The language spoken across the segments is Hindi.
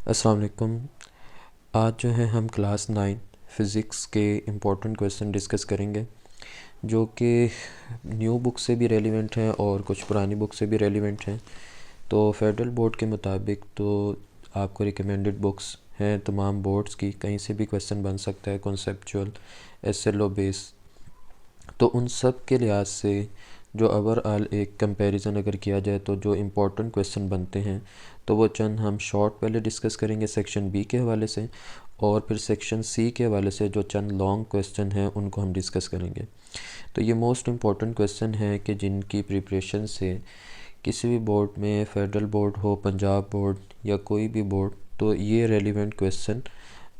अस्सलाम वालेकुम। आज जो है हम क्लास 9 फ़िज़िक्स के इम्पोर्टेंट क्वेश्चन डिस्कस करेंगे जो कि न्यू बुक से भी रेलिवेंट हैं और कुछ पुरानी बुक से भी रेलिवेंट हैं। तो फेडरल बोर्ड के मुताबिक तो आपको रिकमेंडेड बुक्स हैं तमाम बोर्ड्स की, कहीं से भी क्वेश्चन बन सकता है कॉन्सेप्चुअल एसएलओ बेस। तो उन सब के लिहाज से जो ओवरऑल एक कंपैरिजन अगर किया जाए तो जो इम्पोर्टेंट क्वेश्चन बनते हैं तो वो चंद हम शॉर्ट पहले डिस्कस करेंगे सेक्शन बी के हवाले से, और फिर सेक्शन सी के हवाले से जो चंद लॉन्ग क्वेश्चन हैं उनको हम डिस्कस करेंगे। तो ये मोस्ट इम्पॉर्टेंट क्वेश्चन है कि जिनकी प्रिपरेशन से किसी भी बोर्ड में, फेडरल बोर्ड हो, पंजाब बोर्ड या कोई भी बोर्ड, तो ये रेलिवेंट क्वेश्चन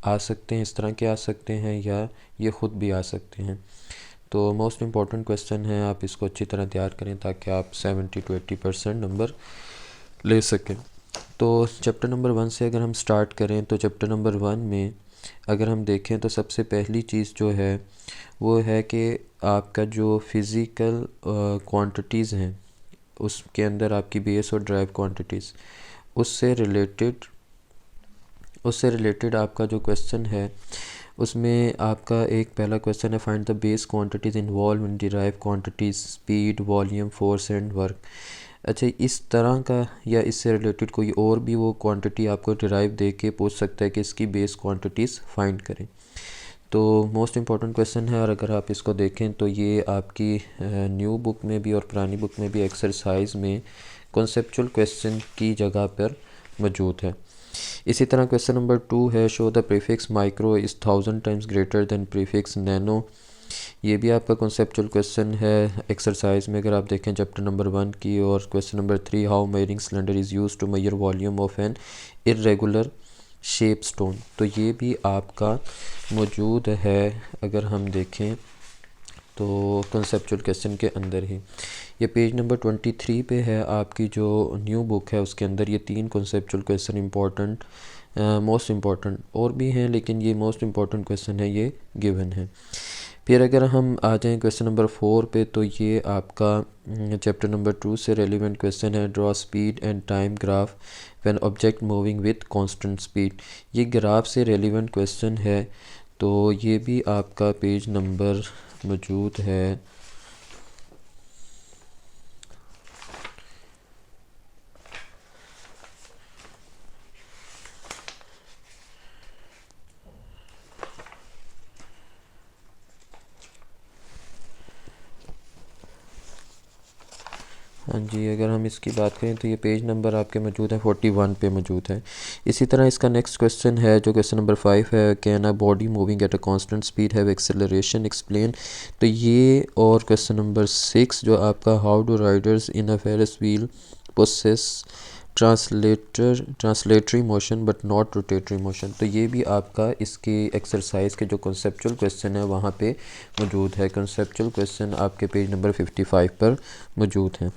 आ सकते हैं, इस तरह के आ सकते हैं या ये ख़ुद भी आ सकते हैं। तो मोस्ट इम्पॉर्टेंट क्वेश्चन है, आप इसको अच्छी तरह तैयार करें ताकि आप 70 to 80% नंबर ले सकें। तो चैप्टर नंबर 1 से अगर हम स्टार्ट करें तो चैप्टर नंबर 1 में अगर हम देखें तो सबसे पहली चीज़ जो है वो है कि आपका जो फ़िज़िकल क्वांटिटीज़ हैं उसके अंदर आपकी बेस और ड्राइव क्वांटिटीज़, उससे रिलेटेड आपका जो क्वेश्चन है उसमें आपका एक पहला क्वेश्चन है, find the base quantities involve in derive quantities speed, volume, force and work. अच्छा, इस तरह का या इससे रिलेटेड कोई और भी वो क्वांटिटी आपको डिराइव दे के पूछ सकता है कि इसकी बेस क्वांटिटीज़ फाइंड करें। तो मोस्ट इम्पॉर्टेंट क्वेश्चन है, और अगर आप इसको देखें तो ये आपकी न्यू बुक में भी और पुरानी बुक में भी एक्सरसाइज में कॉन्सेप्चुअल क्वेश्चन की जगह पर मौजूद है। इसी तरह क्वेश्चन नंबर 2 है, show the prefix micro is 1000 times greater than prefix nano. ये भी आपका कॉन्सेप्चुअल क्वेश्चन है एक्सरसाइज में, अगर आप देखें चैप्टर नंबर 1 की। और question number 3, how measuring cylinder is use to measure volume of an irregular shape stone. तो ये भी आपका मौजूद है अगर हम देखें तो कॉन्सेप्चुअल क्वेश्चन के अंदर ही। ये पेज नंबर 23 पे है आपकी जो न्यू बुक है, उसके अंदर ये 3 conceptual question important, most important और भी हैं लेकिन ये मोस्ट इम्पॉर्टेंट क्वेश्चन है, ये गिवन है। फिर अगर हम आ जाएं क्वेश्चन नंबर 4 पे तो ये आपका चैप्टर नंबर 2 से रेलिवेंट क्वेश्चन है, draw speed and time graph when object moving with constant speed. ये ग्राफ से रेलिवेंट क्वेश्चन है, तो ये भी आपका पेज नंबर मौजूद है। हाँ जी, अगर हम इसकी बात करें तो ये पेज नंबर आपके मौजूद है 41 पे मौजूद है। इसी तरह इसका नेक्स्ट क्वेश्चन है जो क्वेश्चन नंबर 5 है, can a body moving at a constant speed have acceleration explain. तो ये और क्वेश्चन नंबर 6 जो आपका, how do riders in a Ferris wheel possess translatory motion but not rotatory motion. तो ये भी आपका इसके एक्सरसाइज के जो कॉन्सेप्चुअल क्वेश्चन है वहाँ पे मौजूद है। कॉन्सेप्चुअल क्वेश्चन आपके पेज नंबर 55 पर मौजूद हैं।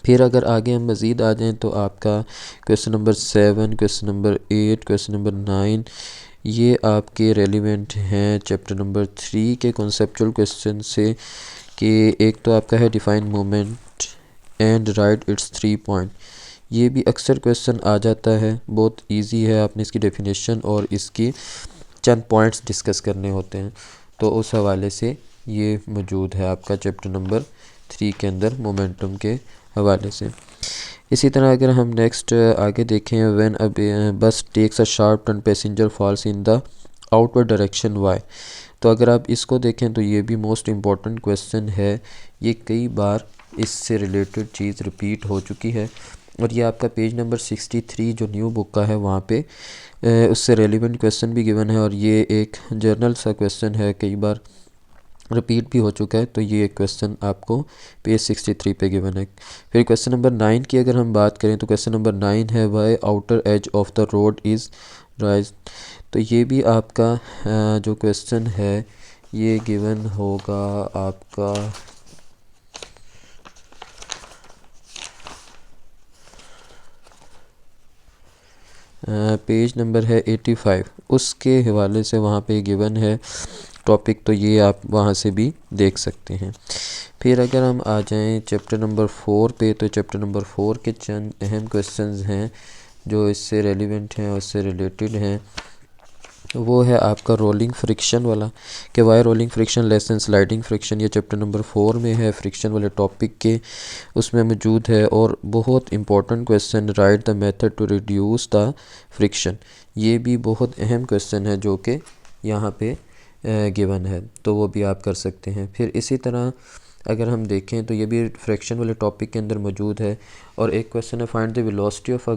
फिर अगर आगे हम मज़ीद आ जाएँ तो आपका question number 7, question number 8, question number 9 ये आपके रेलिवेंट हैं चैप्टर नंबर 3 के कॉन्सेप्चुअल क्वेश्चन से। कि एक तो आपका है, define moment and right it's 3 point. ये भी अक्सर क्वेश्चन आ जाता है, बहुत इजी है, आपने इसकी डेफिनेशन और इसकी चंद पॉइंट्स डिस्कस करने होते हैं। तो उस हवाले से ये मौजूद है आपका चैप्टर नंबर 3 के अंदर मोमेंटम के हवाले से। इसी तरह अगर हम नेक्स्ट आगे देखें, when a bus takes a sharp turn passenger falls in the outward direction why. तो अगर आप इसको देखें तो ये भी मोस्ट इम्पॉर्टेंट क्वेश्चन है, ये कई बार इससे रिलेटेड चीज़ रिपीट हो चुकी है। और ये आपका पेज नंबर 63 जो न्यू बुक का है वहाँ पे उससे रेलिवेंट क्वेश्चन भी गिवन है, और ये एक जर्नल सा क्वेश्चन है, कई बार रिपीट भी हो चुका है। तो ये क्वेश्चन आपको पेज 63 पे गिवन है। फिर क्वेश्चन नंबर 9 की अगर हम बात करें तो क्वेश्चन नंबर 9 है, why outer edge of the road is raise. तो ये भी आपका जो क्वेश्चन है ये गिवन होगा आपका पेज नंबर है 85, उसके हवाले से वहाँ पे गिवन है टॉपिक, तो ये आप वहाँ से भी देख सकते हैं। फिर अगर हम आ जाएं चैप्टर नंबर 4 पे तो चैप्टर नंबर 4 के चंद अहम क्वेश्चंस हैं जो इससे रेलिवेंट हैं और इससे रिलेटेड हैं वो है आपका रोलिंग फ्रिक्शन वाला, कि why rolling friction less than sliding friction. ये चैप्टर नंबर 4 में है, फ्रिक्शन वाले टॉपिक के उसमें मौजूद है। और बहुत important question, write the method to reduce the friction, ये भी बहुत अहम क्वेश्चन है जो कि यहाँ पे गिवन है, तो वो भी आप कर सकते हैं। फिर इसी तरह अगर हम देखें तो ये भी फ्रैक्शन वाले टॉपिक के अंदर मौजूद है। और एक क्वेश्चन है, find the velocity of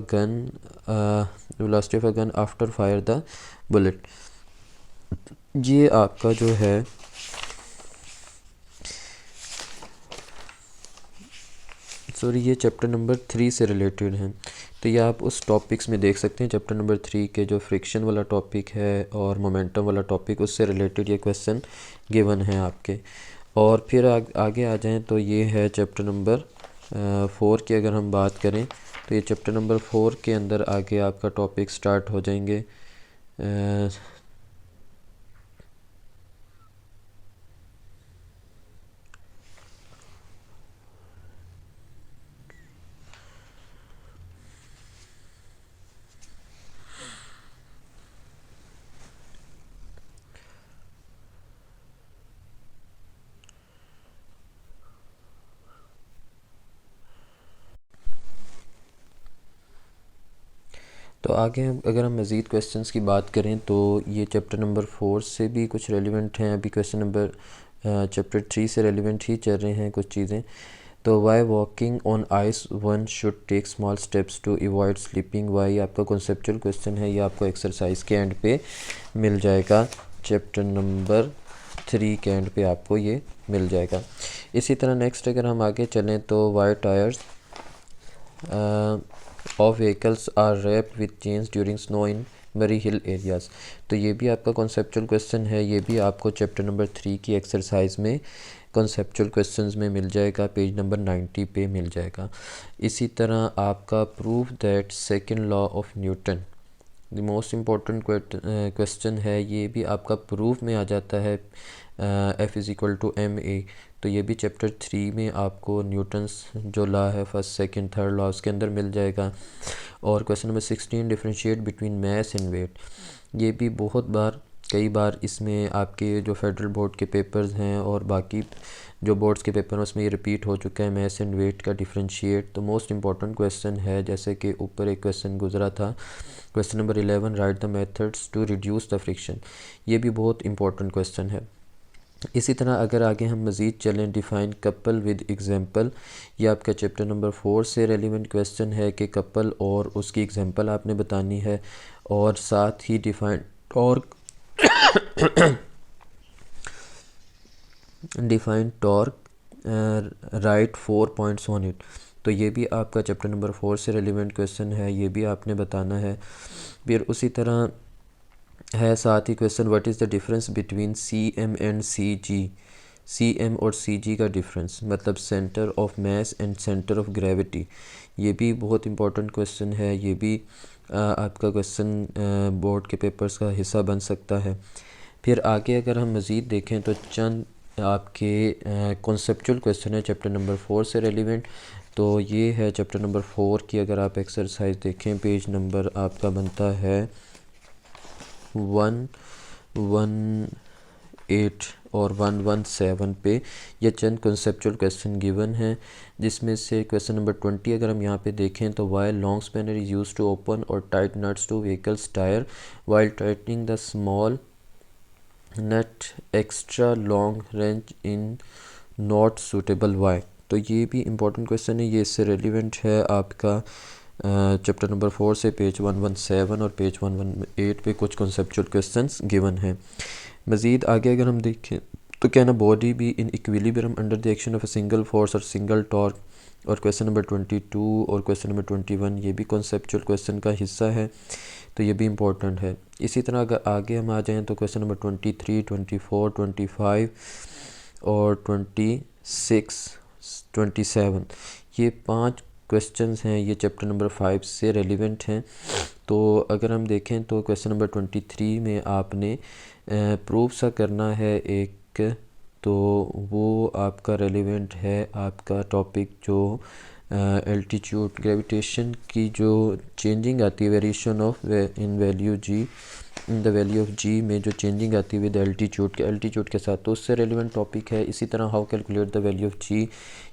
a gun after fire the bullet. ये आपका जो है ये चैप्टर नंबर 3 से रिलेटेड हैं। तो ये आप उस टॉपिक्स में देख सकते हैं, चैप्टर नंबर 3 के जो फ्रिक्शन वाला टॉपिक है और मोमेंटम वाला टॉपिक, उससे रिलेटेड ये क्वेश्चन गिवन है आपके। और फिर आगे आ जाएं तो ये है चैप्टर नंबर 4 की अगर हम बात करें तो ये चैप्टर नंबर 4 के अंदर आगे आपका टॉपिक स्टार्ट हो जाएंगे। तो आगे अगर हम मज़ीद क्वेश्चंस की बात करें तो ये चैप्टर नंबर 4 से भी कुछ रेलिवेंट हैं। अभी क्वेश्चन नंबर चैप्टर 3 से रेलिवेंट ही चल रहे हैं कुछ चीज़ें। तो why walking on ice one should take small steps to avoid slipping, why आपका कॉन्सेप्चुअल क्वेश्चन है, ये आपको एक्सरसाइज के एंड पे मिल जाएगा। चैप्टर नंबर 3 के एंड पे आपको ये मिल जाएगा। इसी तरह नेक्स्ट अगर हम आगे चलें तो why tyres of vehicles are wrapped with chains during snow in Murree hill areas. तो ये भी आपका कॉन्सेप्चुअल क्वेश्चन है, ये भी आपको चैप्टर नंबर 3 की एक्सरसाइज में कॉन्सेप्चुअल क्वेश्चंस में मिल जाएगा, पेज नंबर 90 पे मिल जाएगा। इसी तरह आपका prove that second law of Newton, the most important question है, ये भी आपका प्रूफ में आ जाता है, F=ma। तो ये भी चैप्टर 3 में आपको न्यूटन्स जो लॉ है फर्स्ट सेकंड थर्ड लॉ उसके अंदर मिल जाएगा। और question number 16, differentiate between mass and weight, ये भी बहुत बार कई बार इसमें आपके जो फेडरल बोर्ड के पेपर्स हैं और बाकी जो बोर्ड्स के पेपर हैं उसमें ये रिपीट हो चुका है, मैस एंड वेट का डिफरेंशिएट। तो मोस्ट इंपॉर्टेंट क्वेश्चन है, जैसे कि ऊपर एक क्वेश्चन गुजरा था, question number 11, write the methods to reduce the friction, ये भी बहुत इंपॉर्टेंट क्वेश्चन है। इसी तरह अगर आगे हम मज़ीद चलें, डिफ़ाइन कपल विद एग्जांपल, ये आपका चैप्टर नंबर 4 से रेलिवेंट क्वेश्चन है कि कपल और उसकी एग्जांपल आपने बतानी है। और साथ ही define torque define torque, right 4 points on it. तो ये भी आपका चैप्टर नंबर 4 से रेलिवेंट क्वेश्चन है, ये भी आपने बताना है। फिर उसी तरह है साथ ही question, what is the difference between CM and CG, CM और CG का डिफरेंस, मतलब centre of mass and centre of gravity. ये भी बहुत इंपॉर्टेंट क्वेश्चन है, ये भी आपका क्वेश्चन बोर्ड के पेपर्स का हिस्सा बन सकता है। फिर आगे अगर हम मज़ीद देखें तो चंद आपके कॉन्सेप्चुअल क्वेश्चन है चैप्टर नंबर 4 से रेलिवेंट। तो ये है चैप्टर नंबर 4 की अगर आप एक्सरसाइज देखें, पेज नंबर आपका बनता है 118 और 117 पे। ये चंद कॉन्सेप्चुअल क्वेश्चन गिवन हैं, जिसमें से क्वेश्चन नंबर 20 अगर हम यहाँ पे देखें तो why long spanner is use to open और tight nuts to vehicles tyre while tightening the small nut extra long range in not suitable why. तो ये भी इंपॉर्टेंट क्वेश्चन है, ये इससे रेलिवेंट है आपका चैप्टर नंबर 4 से पेज 117 और पेज 118 पे कुछ कॉन्सेप्चुअल क्वेश्चंस गिवन हैं। मज़ीद आगे अगर हम देखें तो कहना बॉडी भी in equilibrium under the action of a single force और सिंगल टॉर्क। और क्वेश्चन नंबर 22 और क्वेश्चन नंबर 21 ये भी कॉन्सेप्चुअल क्वेश्चन का हिस्सा है, तो ये भी इम्पोर्टेंट है। इसी तरह अगर आगे हम आ जाएँ तो क्वेश्चन नंबर 23, 24, 25 और 26, 27, ये 5 क्वेश्चंस हैं, ये चैप्टर नंबर 5 से रेलिवेंट हैं। तो अगर हम देखें तो क्वेश्चन नंबर 23 में आपने प्रूफ सा करना है एक, तो वो आपका रेलिवेंट है आपका टॉपिक जो एल्टीट्यूड ग्रेविटेशन की जो चेंजिंग आती है variation of in value G in the value of G में जो चेंजिंग आती है विद एल्टीट्यूड के साथ, तो उससे रेलिवेंट टॉपिक है। इसी तरह how calculate the value of G,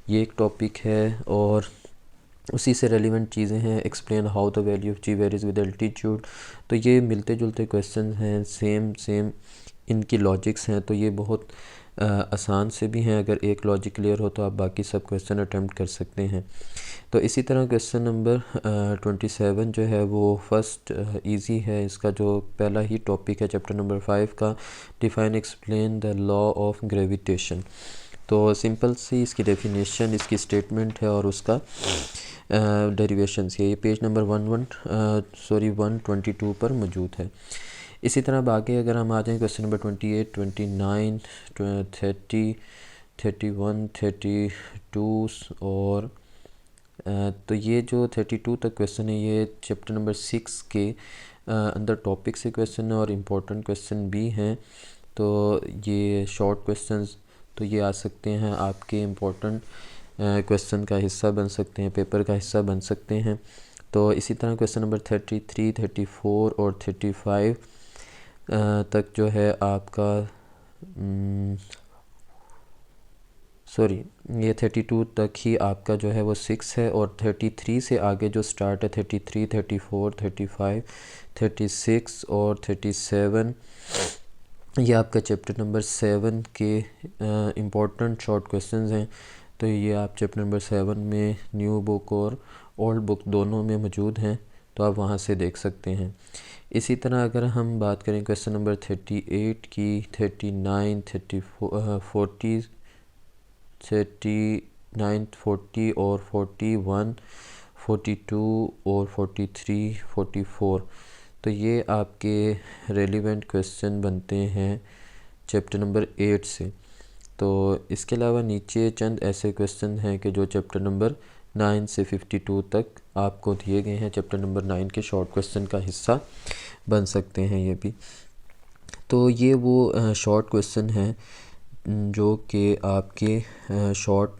ये एक टॉपिक है और उसी से रेलिवेंट चीज़ें हैं। Explain how the value of G varies with altitude, तो ये मिलते जुलते क्वेश्चन हैं, सेम इनकी लॉजिक्स हैं, तो ये बहुत आसान से भी हैं। अगर एक लॉजिक क्लियर हो तो आप बाकी सब क्वेश्चन अटैम्प्ट कर सकते हैं। तो इसी तरह क्वेश्चन नंबर 27 जो है वो फर्स्ट इजी है। इसका जो पहला ही टॉपिक है चैप्टर नंबर 5 का, define explain the law of gravitation. तो सिंपल सी इसकी डेफिनेशन, इसकी स्टेटमेंट है और उसका डेरिवेशंस है। ये पेज नंबर 122 पर मौजूद है। इसी तरह अब आगे अगर हम आ जाएँ क्वेश्चन नंबर 28, 29, 30, 31, 32 और तो ये जो 32 तक क्वेश्चन है ये चैप्टर नंबर 6 के अंदर टॉपिक से क्वेश्चन है और इम्पोर्टेंट क्वेश्चन भी हैं। तो ये शॉर्ट क्वेश्चंस तो ये आ सकते हैं, आपके इम्पोर्टेंट क्वेश्चन का हिस्सा बन सकते हैं, पेपर का हिस्सा बन सकते हैं। तो इसी तरह क्वेश्चन नंबर 33, 34 और 35 तक जो है आपका ये 32 तक ही आपका जो है वो 6 है और 33 से आगे जो स्टार्ट है 33, 34, 35, 36 और 37 ये आपका चैप्टर नंबर 7 के इम्पोर्टेंट शॉर्ट क्वेश्चंस हैं। तो ये आप चैप्टर नंबर 7 में न्यू बुक और ओल्ड बुक दोनों में मौजूद हैं, तो आप वहाँ से देख सकते हैं। इसी तरह अगर हम बात करें क्वेश्चन नंबर 38 की, 39, 40, 39, 40 और 41, 42 और 43, 44, तो ये आपके रेलिवेंट क्वेश्चन बनते हैं चैप्टर नंबर 8 से। तो इसके अलावा नीचे चंद ऐसे क्वेश्चन हैं कि जो चैप्टर नंबर 9 से 52 तक आपको दिए गए हैं, चैप्टर नंबर 9 के शॉर्ट क्वेश्चन का हिस्सा बन सकते हैं ये भी। तो ये वो शॉर्ट क्वेश्चन हैं जो कि आपके शॉर्ट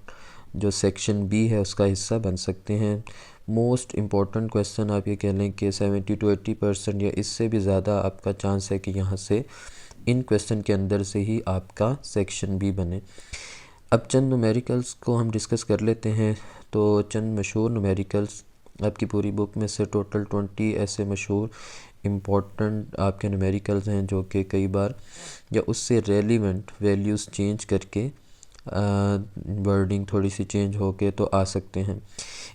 जो सेक्शन बी है उसका हिस्सा बन सकते हैं। मोस्ट इम्पॉर्टेंट क्वेश्चन आप ये कह लें कि 70 to 80% या इससे भी ज़्यादा आपका चांस है कि यहाँ से इन क्वेश्चन के अंदर से ही आपका सेक्शन बी बने। अब चंद न्यूमेरिकल्स को हम डिस्कस कर लेते हैं। तो चंद मशहूर न्यूमेरिकल्स आपकी पूरी बुक में से टोटल 20 ऐसे मशहूर इम्पॉर्टेंट आपके न्यूमेरिकल्स हैं जो कि कई बार या उससे रेलिवेंट वैल्यूज़ चेंज करके वर्डिंग थोड़ी सी चेंज हो के तो आ सकते हैं।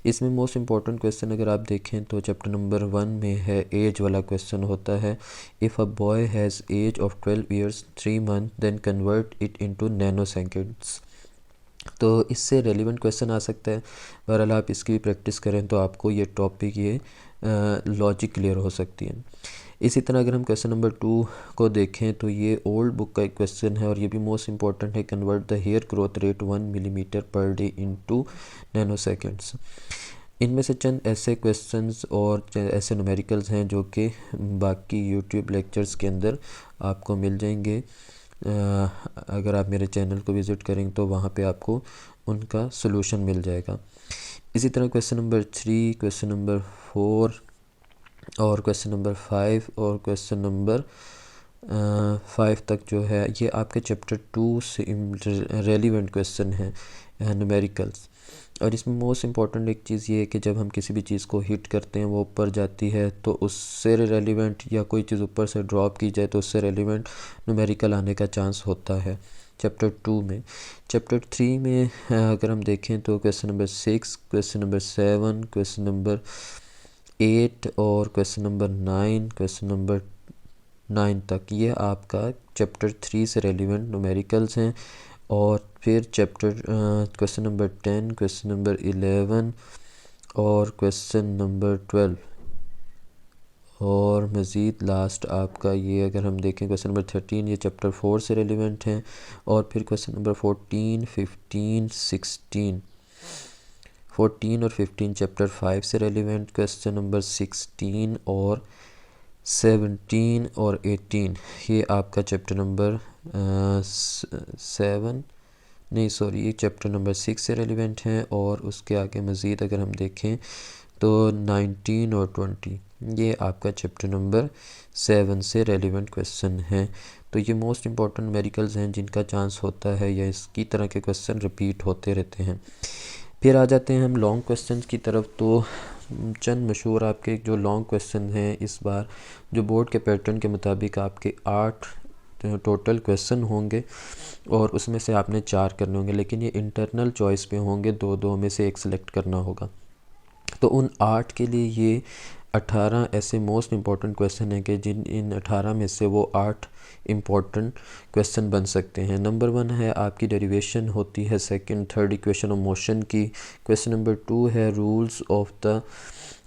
इसमें मोस्ट इम्पॉर्टेंट क्वेश्चन अगर आप देखें तो चैप्टर नंबर 1 में है एज वाला क्वेश्चन होता है। If a boy has age of 12 years 3 month then convert it into nanoseconds. तो इससे रेलिवेंट क्वेश्चन आ सकता है। बहरहाल आप इसकी भी प्रैक्टिस करें तो आपको ये टॉपिक ये लॉजिक क्लियर हो सकती है। इसी तरह अगर हम क्वेश्चन नंबर 2 को देखें तो ये ओल्ड बुक का एक क्वेश्चन है और ये भी मोस्ट इंपॉर्टेंट है। Convert the hair growth rate 1 millimetre per day into nanoseconds. इनमें से चंद ऐसे क्वेश्चंस और ऐसे न्यूमेरिकल्स हैं जो कि बाकी यूट्यूब लेक्चर्स के अंदर आपको मिल जाएंगे। अगर आप मेरे चैनल को विज़िट करें तो वहाँ पे आपको उनका सलूशन मिल जाएगा। इसी तरह क्वेश्चन नंबर 3, क्वेश्चन नंबर 4 और क्वेश्चन नंबर 5 और क्वेश्चन नंबर 5 तक जो है ये आपके चैप्टर 2 से रेलिवेंट क्वेश्चन हैं न्यूमेरिकल्स। और इसमें मोस्ट इम्पॉर्टेंट एक चीज़ ये है कि जब हम किसी भी चीज़ को हिट करते हैं वो ऊपर जाती है तो उससे रेलिवेंट, या कोई चीज़ ऊपर से ड्रॉप की जाए तो उससे रेलिवेंट न्यूमेरिकल आने का चांस होता है चैप्टर 2 में। चैप्टर 3 में अगर हम देखें तो question number 6, question number 7, question number 8 और क्वेश्चन नंबर 9, क्वेश्चन नंबर 9 तक ये आपका चैप्टर 3 से रेलिवेंट न्यूमेरिकल्स हैं। और फिर chapter question number 10, question number 11 और क्वेश्चन नंबर 12 और मज़ीद लास्ट आपका ये अगर हम देखें क्वेश्चन नंबर 13 ये चैप्टर 4 से रेलिवेंट हैं। और फिर क्वेश्चन नंबर 14, 15, 16, 14 और 15 चैप्टर 5 से रेलिवेंट। क्वेश्चन नंबर 16 और 17 और 18 ये आपका चैप्टर नंबर 7 नहीं सॉरी, ये चैप्टर नंबर 6 से रेलिवेंट हैं। और उसके आगे मज़ीद अगर हम देखें तो 19 और 20 ये आपका चैप्टर नंबर 7 से रेलिवेंट क्वेश्चन हैं। तो ये मोस्ट इंपॉर्टेंट मेडिकल्स हैं जिनका चांस होता है या इसकी तरह के क्वेश्चन रिपीट होते रहते हैं। फिर आ जाते हैं हम लॉन्ग क्वेश्चंस की तरफ। तो चंद मशहूर आपके जो लॉन्ग क्वेश्चन हैं इस बार, जो बोर्ड के पैटर्न के मुताबिक आपके 8 टोटल क्वेश्चन होंगे और उसमें से आपने 4 करने होंगे, लेकिन ये इंटरनल चॉइस पे होंगे, 2-2 में से एक सिलेक्ट करना होगा। तो उन 8 के लिए ये 18 ऐसे मोस्ट इम्पॉर्टेंट क्वेश्चन हैं कि इन 18 में से वो 8 इम्पॉर्टेंट क्वेश्चन बन सकते हैं। नंबर 1 है आपकी डेरिवेशन होती है second third equation of motion की। क्वेश्चन नंबर 2 है rules of the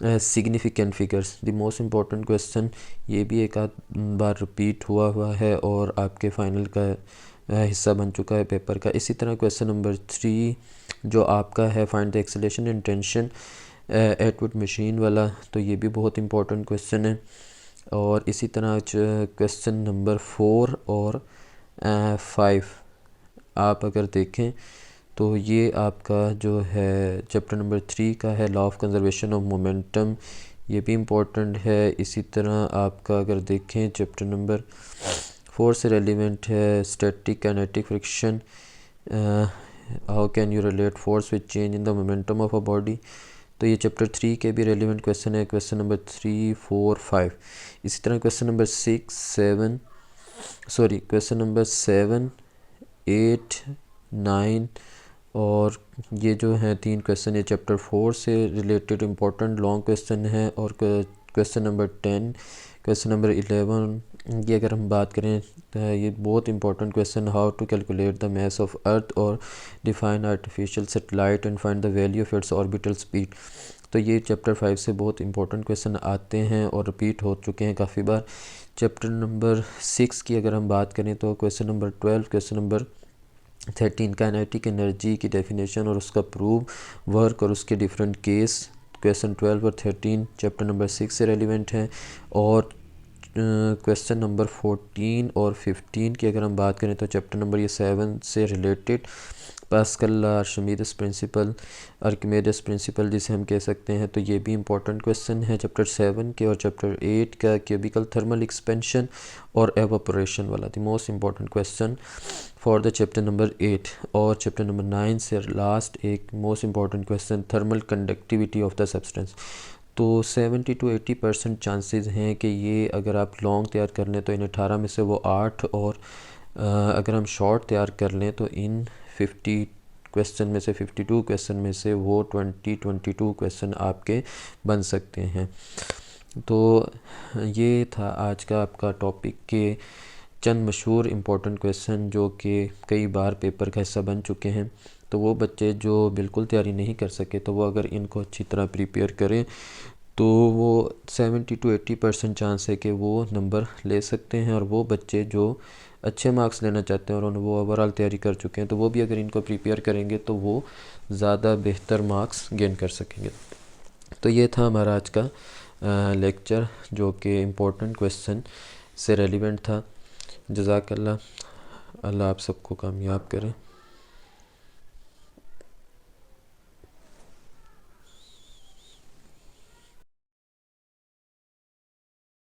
significant figures, the most important question. ये भी एक आध बार रिपीट हुआ है और आपके फाइनल का हिस्सा बन चुका है पेपर का। इसी तरह क्वेश्चन नंबर 3 जो आपका है find the acceleration and tension Atwood machine वाला, तो ये भी बहुत इंपॉर्टेंट क्वेश्चन है। और इसी तरह क्वेश्चन नंबर 4 और 5 आप अगर देखें तो ये आपका जो है चैप्टर नंबर 3 का है law of conservation of momentum, ये भी इम्पोर्टेंट है। इसी तरह आपका अगर देखें चैप्टर नंबर 4 से रेलिवेंट है static kinetic friction, how can you relate force with change in the momentum of a body, तो ये चैप्टर 3 के भी रेलिवेंट क्वेश्चन है, क्वेश्चन नंबर 3, 4, 5। इसी तरह क्वेश्चन नंबर क्वेश्चन नंबर 7, 8, 9 और ये जो हैं 3 क्वेश्चन ये चैप्टर 4 से रिलेटेड इंपॉर्टेंट लॉन्ग क्वेश्चन है। और क्वेश्चन नंबर 10, क्वेश्चन नंबर 11 ये अगर हम बात करें तो ये बहुत important question, how to calculate the mass of earth और define artificial satellite and find the value of its orbital speed. तो ये चैप्टर 5 से बहुत इंपॉर्टेंट क्वेश्चन आते हैं और रिपीट हो चुके हैं काफ़ी बार। चैप्टर नंबर 6 की अगर हम बात करें तो question number 12, question number 13 kinetic energy की डेफिनेशन और उसका प्रूव वर्क और उसके डिफरेंट केस, क्वेश्चन 12 और 13 चैप्टर नंबर 6 से रेलिवेंट हैं। और क्वेश्चन नंबर 14 और 15 की अगर हम बात करें तो चैप्टर नंबर ये 7 से related pascal Archimedes principal, Archimedes principal जिसे हम कह सकते हैं, तो ये भी इंपॉर्टेंट क्वेश्चन है चैप्टर 7 के। और चैप्टर 8 का क्यूबिकल थर्मल एक्सपेंशन और एवापोरेशन वाला, the most important question for the chapter number 8। और चैप्टर नंबर 9 से लास्ट एक most important question thermal conductivity of the substance. तो 70 to 80% चांसेस हैं कि ये अगर आप लॉन्ग तैयार कर लें तो इन 18 में से वो 8, और अगर हम शॉर्ट तैयार कर लें तो इन 50 क्वेश्चन में से 52 क्वेश्चन में से वो 22 क्वेश्चन आपके बन सकते हैं। तो ये था आज का आपका टॉपिक के चंद मशहूर इम्पोर्टेंट क्वेश्चन जो कि कई बार पेपर का हिस्सा बन चुके हैं। तो वो बच्चे जो बिल्कुल तैयारी नहीं कर सके तो वो अगर इनको अच्छी तरह प्रिपेयर करें तो वो 70 to 80% चांस है कि वो नंबर ले सकते हैं। और वो बच्चे जो अच्छे मार्क्स लेना चाहते हैं और वो ओवरऑल तैयारी कर चुके हैं तो वो भी अगर इनको प्रिपेयर करेंगे तो वो ज़्यादा बेहतर मार्क्स गेन कर सकेंगे। तो ये था हमारा आज का लेक्चर जो कि इम्पोर्टेंट क्वेश्चन से रेलिवेंट था। जज़ाकल्लाह, अल्लाह आप सबको कामयाब करें।